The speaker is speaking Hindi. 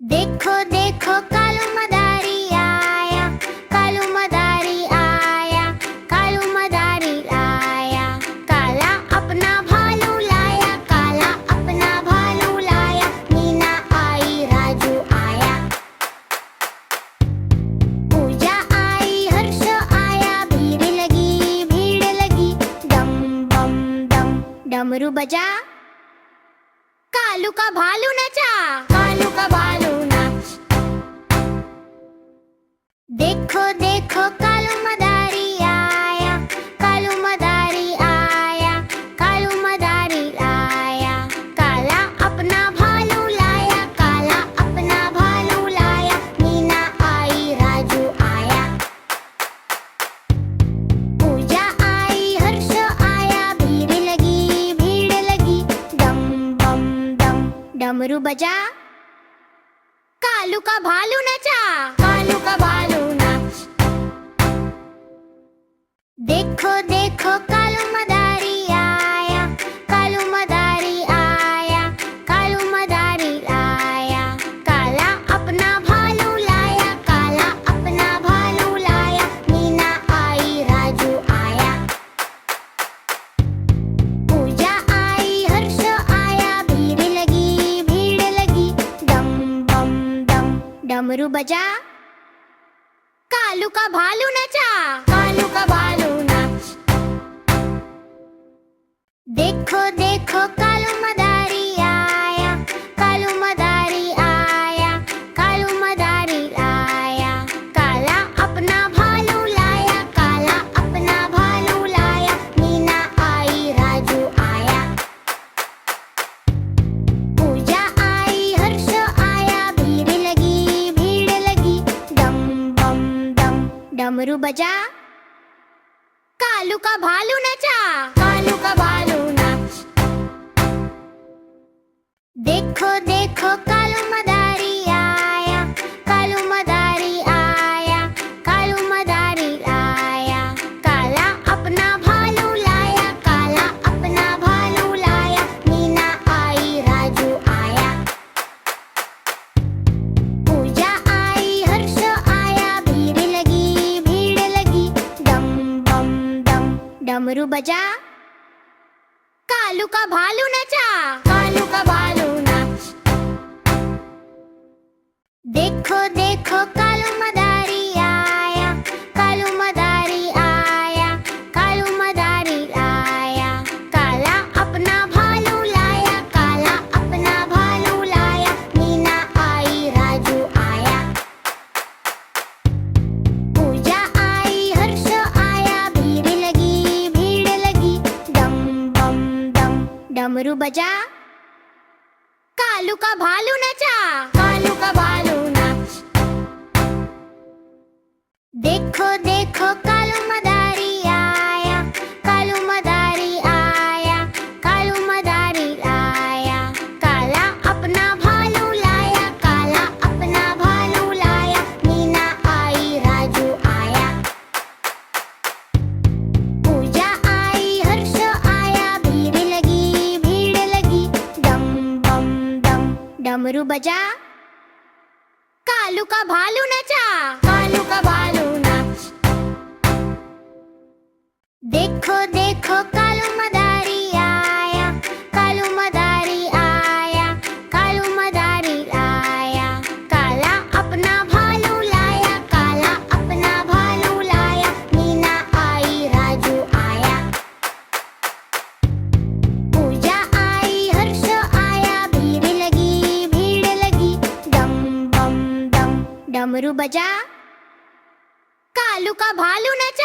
देखो देखो कालू मदारी आया, कालू मदारी आया, कालू मदारी आया। काला अपना भालू लाया, काला अपना भालू लाया। मीना आई राजू आया, पूजा आई हर्ष आया। भीड़ लगी दम बम दम। डमरू बजा, कालू का भालू नचा, कालू का भालू नाच। देखो देखो कालू मदारी आया, कालू मदारी आया, कालू मदारी आया। काला अपना भालू लाया, काला अपना भालू लाया। मीना आई राजू आया, पूजा आई हर्ष आया। भीड़ लगी दम बम दम। डमरू बजा, कालू का भालू नचा, कालू का भालू नाच। देखो देखो कालू मदारी आया, कालू मदारी आया, कालू मदारी आया। काला अपना भालू लाया, काला अपना भालू लाया। मीना आई राजू आया, पूजा आई हर्ष आया। भीड़ लगी दम बम दम। डमरू बजा, कालू का भालू नचा, कालू का भालू नाच। देखो देखो कालू मदारी आया, कालू मदारी आया, कालू मदारी आया। काला अपना भालू लाया, काला अपना भालू लाया। मीना आई राजू आया, पूजा आई हर्ष आया। भीड़ लगी दम बम दम। डमरू बजा, कालू का भालू नचा, कालू का भालू नाच। देखो देखो कालू मदारी आया, कालू मदारी आया, कालू मदारी आया। काला अपना भालू लाया, काला अपना भालू लाया। मीना आई राजू आया, पूजा आई हर्ष आया। भीड़ लगी दम बम दम। डमरू बजा, कालू का भालू नचा, कालू का भालू नाच। देखो देखो कालू मदारी आया, कालू मदारी आया, कालू मदारी आया। काला अपना भालू लाया, काला अपना भालू लाया। मीना आई राजू आया, पूजा आई हर्ष आया। भीड़ लगी दम बम दम। डमरू बजा, कालू का भालू नचा, कालू का भालू नाच। देखो देखो कालू मदारी आया, कालू मदारी आया, कालू मदारी आया। काला अपना भालू लाया, काला अपना भालू लाया। मीना आई राजू आया, पूजा आई हर्ष आया। भीड़ लगी दम बम दम। डमरू बजा, कालू का भालू नचा, कालू का भालू नाच। देखो देखो कालू मदारी आया, कालू मदारी आया, कालू मदारी आया। काला अपना भालू लाया, काला अपना भालू लाया। मीना आई राजू आया, पूजा आई हर्ष आया। भीड़ लगी दम बम दम। डमरू बजा, कालू का भालू नचा।